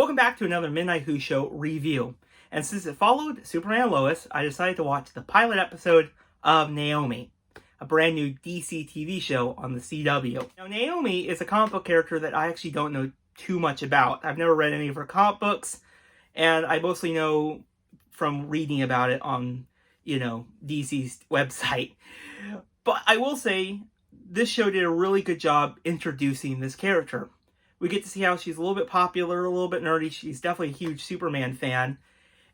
Welcome back to another Midnight Who Show review. And since it followed Superman and Lois, I decided to watch the pilot episode of Naomi, a brand new DC TV show on the CW. Now, Naomi is a comic book character that I actually don't know too much about. I've never read any of her comic books, and I mostly know from reading about it on, DC's website. But I will say, this show did a really good job introducing this character. We get to see how she's a little bit popular, a little bit nerdy. She's definitely a huge Superman fan.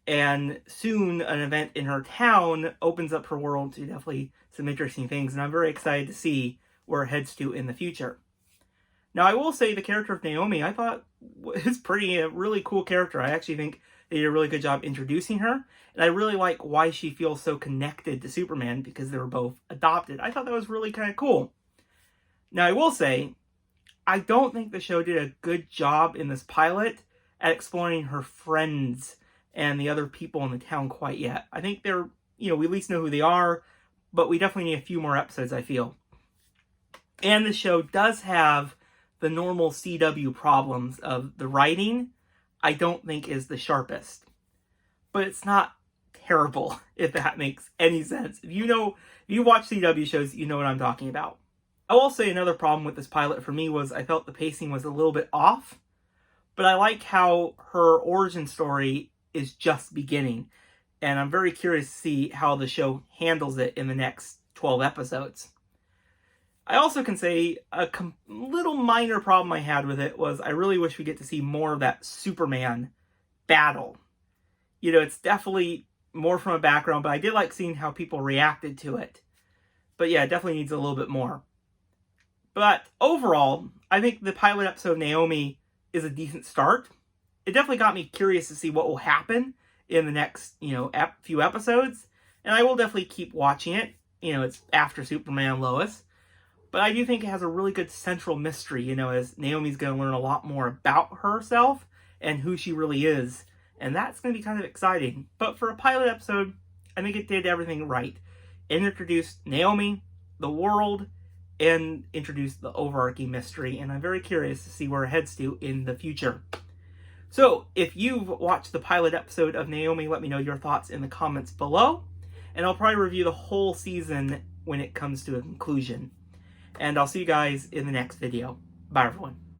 And soon, an event in her town opens up her world to definitely some interesting things. And I'm very excited to see where it heads to in the future. Now, I will say the character of Naomi, I thought was a really cool character. I actually think they did a really good job introducing her. And I really like why she feels so connected to Superman, because they were both adopted. I thought that was really kind of cool. Now, I will say, I don't think the show did a good job in this pilot at exploring her friends and the other people in the town quite yet. I think they're, we at least know who they are, but we definitely need a few more episodes, I feel. And the show does have the normal CW problems of the writing, I don't think is the sharpest. But it's not terrible, if that makes any sense. If you watch CW shows, you know what I'm talking about. I will say another problem with this pilot for me was I felt the pacing was a little bit off, but I like how her origin story is just beginning, and I'm very curious to see how the show handles it in the next 12 episodes. I also can say a little minor problem I had with it was I really wish we get to see more of that Superman battle. It's definitely more from a background, but I did like seeing how people reacted to it. But yeah, it definitely needs a little bit more. But overall, I think the pilot episode of Naomi is a decent start. It definitely got me curious to see what will happen in the next, few episodes. And I will definitely keep watching it. It's after Superman and Lois. But I do think it has a really good central mystery, as Naomi's going to learn a lot more about herself and who she really is. And that's going to be kind of exciting. But for a pilot episode, I think it did everything right. It introduced Naomi, the world, and introduce the overarching mystery, and I'm very curious to see where it heads to in the future. So, if you've watched the pilot episode of Naomi, let me know your thoughts in the comments below, and I'll probably review the whole season when it comes to a conclusion. And I'll see you guys in the next video. Bye, everyone.